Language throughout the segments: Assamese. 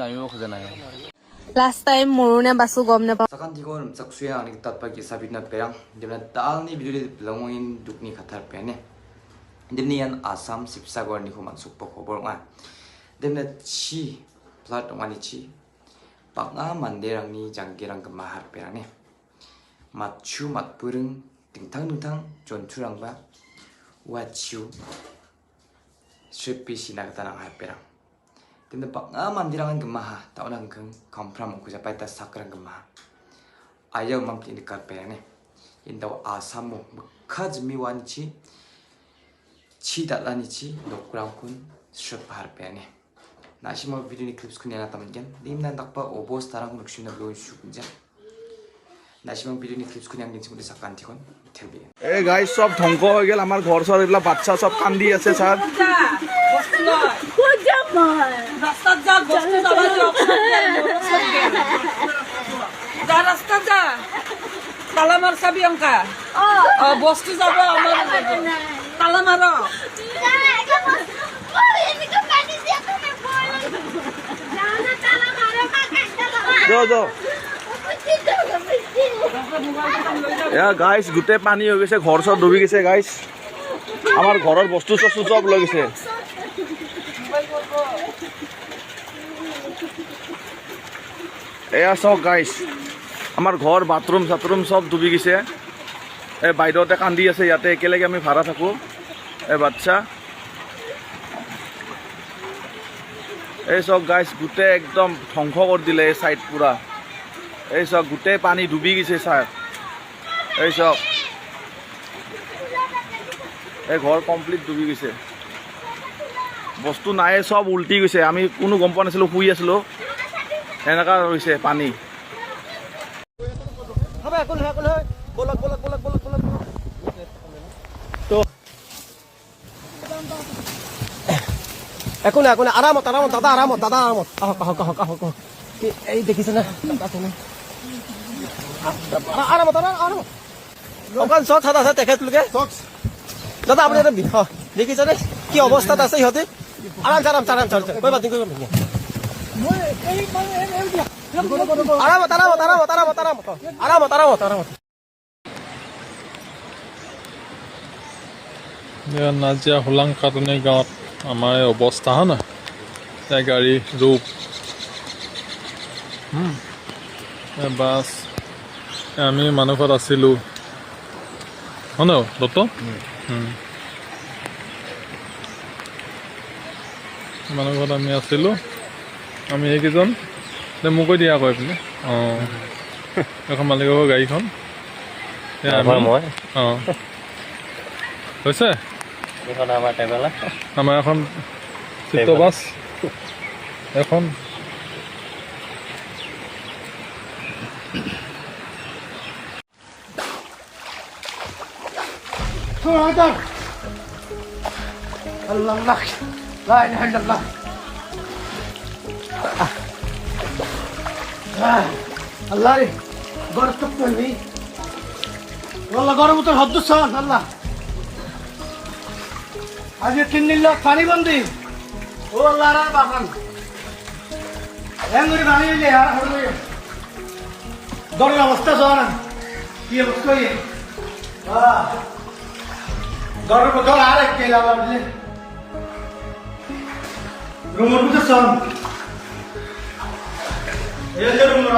নামিব খোজা নাই লাষ্ট টাইম মৰুনে বাসু গম নাপাওঁ sakan tikon saksuya ani tatpa ki sabitna perang dimna dalni video belongin dukni khatar pene dimnian asam sipsagor ni human sukpo khobor nga dimna chi plat ngani chi panga manderangni janggirang gemahar perane matchu matpurung dingtang jonturangba wachu sepi sinagtanang har perang dimna panga manderangan gemaha taunang keng kampram ku japai ta sakrang gemaha ayaw mampli ni karperane indaw asamu khajmi wanchi chi dalani chi nokrang kun shot har perane 나시모 비디오 클립스 그냥 나타만겐 님난 닥바 오보스 타랑 룩슈나 블루 슈군자 나시모 비디오 클립스 그냥 겐치문데 잠깐 티건 텔비 এ গাইস সব ধ্বংস হয়ে গেল আমার ঘর সর এগুলা বাচ্চা সব কান্দি আছে স্যার রাস্তা যা তালা মার চাবি অঙ্কা বস্তু যাব আমার তালা মার গাইস গোটেই পানী হৈ গৈছে ঘৰ চৰ ডুবি গৈছে গাইস আমাৰ ঘৰৰ বস্তু চস্তু চব লৈ গৈছে এয়া চাওক গাইস আমাৰ ঘৰ বাথৰুম চাথৰুম চব ডুবি গৈছে এই বাইদেউতে কান্দি আছে ইয়াতে একেলগে আমি ভাড়া থাকো এই বাচ্চা এই চব গাইস গোটেই একদম ধ্বংস কৰি দিলে এই সাইড পুৰা এই চব গোটেই পানী ডুবি গৈছে স্যাৰ এই চব এই ঘৰ কমপ্লিট ডুবি গৈছে বস্তু নাই সব উল্টি গৈছে আমি কোনো গম পোৱা নাছিলো শুই আছিলো এনেকা হৈছে পানী একো নাই আৰামত দাদা আৰামত আহক এই দেখিছে না আৰামত অকণ চক হাত আছে তেখেতলোকে দাদা আপুনি এটা দেখিছেনে কি অৱস্থাত আছে সিহঁতে আৰাম নাজিয়া হোলাং কাটনি গাঁৱত আমাৰ এই অৱস্থা হয় না গাড়ী ৰূপ বাছ আমি মানুহত আছিলোঁ হয় ন দত্ত মানুহত আমি আছিলোঁ আমি এইকেইজন মোক কৈ দিয়া আকৌ এইপিনে অঁ এখন মালিকৰ গাড়ীখন অঁ হৈছে আমাৰ এখন চিত্ৰ বাছ এখন আল্লাহ রে গরম তো করবি আল্লাহ গরম তো হদ্দ সান আল্লাহ আজ 3 দিন লোক পানি বন্দি ও আল্লাহ রে বাবান এঙ্গুরি পানি নিলে আর হলো গরম অবস্থা জানা কি অবস্থা এই গরম তো আর এক কেলা বলে রুমের ভিতর সান এই যে রুমের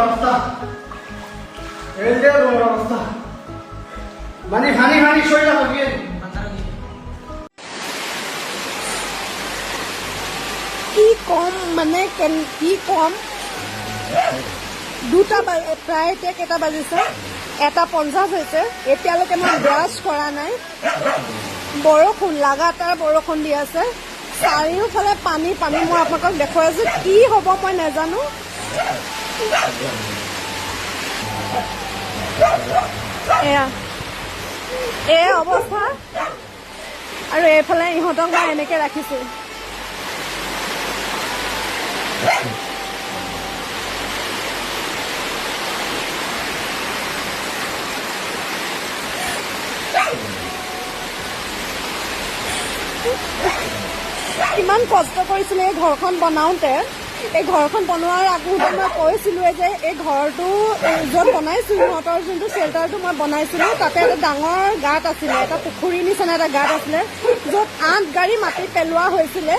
অবস্থা মানে হানি শৈলা লাগিয়ে কি কম মানে কি কম দুটা প্ৰায় এতিয়া কেইটা বাজিছে 1:50 হৈছে এতিয়ালৈকে মই ব্ৰাছ কৰা নাই বৰষুণ লাগাতাৰ বৰষুণ দি আছে চাৰিওফালে পানী মই আপোনালোকক দেখুৱাই আছো কি হ'ব মই নাজানো এই অৱস্থা আৰু এইফালে ইহঁতক মই এনেকে ৰাখিছো কিমান কষ্ট কৰিছিলে এই ঘৰখন বনাওঁতে এই ঘৰখন বনোৱাৰ আগতে মই কৈছিলোৱে যে এই ঘৰটো য'ত বনাইছোঁ সিহঁতৰ যোনটো শ্বেল্টাৰটো মই বনাইছিলোঁ তাতে এটা ডাঙৰ গাঁত আছিলে, এটা পুখুৰীৰ নিচিনা এটা গাঁত আছিলে য'ত 8 গাড়ী মাটি পেলোৱা হৈছিলে।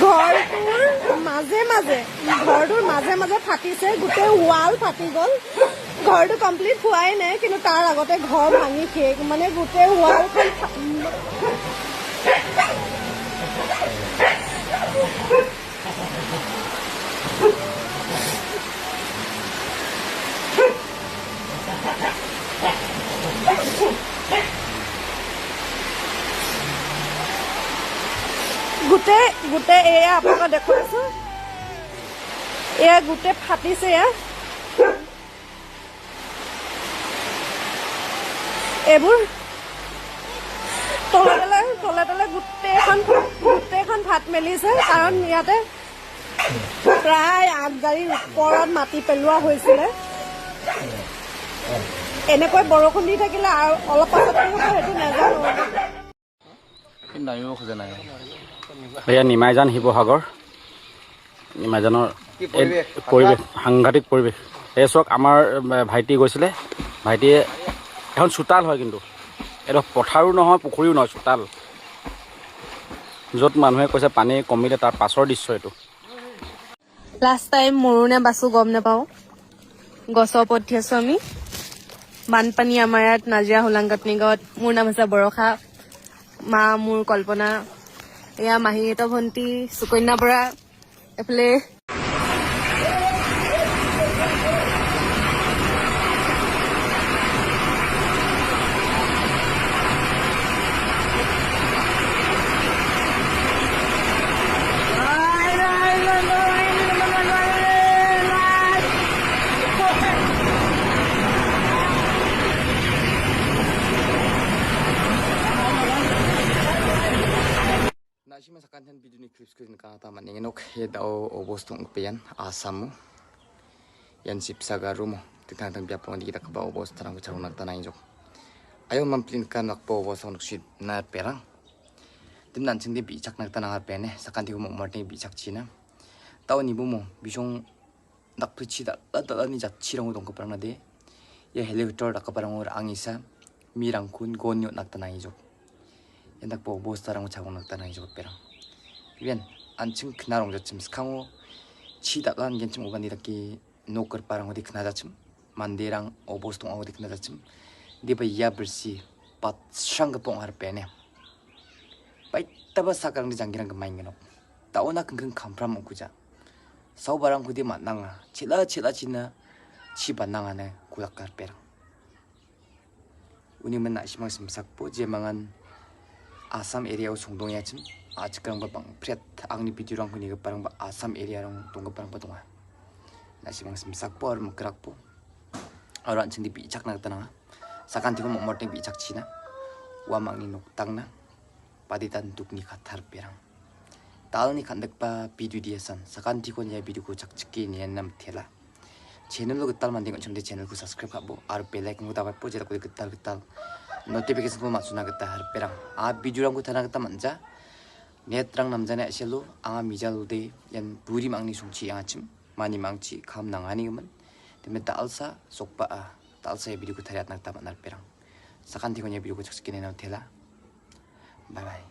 ঘৰটোৰ মাজে মাজে ফাটিছে, গোটেই ৱাল ফাটি গ'ল। ঘৰটো কমপ্লিট হোৱাই নাই, কিন্তু তাৰ আগতে ঘৰ ভাঙি শেষ, মানে গোটেই ৱালখন গোটেই এয়া আপোনালোকক দেখুৱাইছো, এয়া গোটেই ফাটিছে। এয়া এইবোৰ তলে তলে গোটেইখন ফাট মেলিছে, কাৰণ ইয়াতে প্ৰায় 8 গাড়ীৰ ওপৰত মাটি পেলোৱা হৈছিলে। এনেকৈ বৰষুণ দি থাকিলে আৰু অলপ পাছত কি হ'ব সেইটো নাজানো। নামিব খোজা নাই। এয়া নিমাইজান শিৱসাগৰ, নিমাইজানৰ পৰিৱেশ সাংঘাতিক পৰিৱেশ। এই চাওক, আমাৰ ভাইটি গৈছিলে, ভাইটিয়ে এখন চোতাল হয়, কিন্তু এইটো পথাৰো নহয় পুখুৰীও নহয়, চোতাল য'ত মানুহে কৈছে পানী কমিলে তাৰ পাছৰ দৃশ্য এইটো। লাষ্ট টাইম মৰো নে বাছো গম নাপাওঁ, গছৰ ওপৰত উঠি আছো আমি। বানপানী আমাৰ ইয়াত নাজিৰা হোলাংকাটনি গাঁৱত। মোৰ নাম হৈছে বৰষা, মা মোৰ কল্পনা, এয়া মাহীহঁতৰ ভণ্টি সুকন্যা বৰা, এইফালে Nasi masakan dan video ni clips ko nakata man nginok daw obos tong pian asamu yan sipsaga rumo titang biapon di kita ka obos tarang ko charong nagtanay jok ayo mamplin kan nakpo obos on shit na perang tim nan chindi bichak nagtanang pene sakan di mo martin bichak china taw ni bumo bisong nakprichi da ni jat chirang dong ko parang na de ya helicopter da ka parang or angisa mirang kun gonyo nagtanay jok yan po obos tarang ko charong nagtanay jok perang Bien, anjing kenarong jachim sekango cidakan genchim ogan didaki noker parang odi kena jachim mandirang obos tong odi kena jachim di ba ya bersih pat sang gepong harpene bai taba sakarang di janggirang gemain genok tauna kengkeng kampram ukuja sau barang kudi matnanga cila cina ci banangane kulakar perang uni mena simang simsakpo jemangan Assam area usung ya cim aja kerang bang priat angni video rang kuni parang ba Assam area rang tunggu parang patunga nasi bang simsak po or menggerak po orang cing di bicak na tanang sakan tigo mo morting bicak Cina wa mang ni noktang na paditan tuk ni katar perang tal ni kandak pa video dia san sakan tigo nya video ko cak ciki ni nam tela channel lo getal manding on channel channel ko subscribe kabo ar bell icon ko dapat po jeta ko getal notification ko masuna getar perang video rang ko tanang geta manja Netrang namjana selu anga mijalude yan buri mangni sungchi angachim mani mangchi kham nangani gaman teme talsa sokpa talsa video ko thariat nak tamat nar perang sakan ti ko nya video ko chakskine na thela bye bye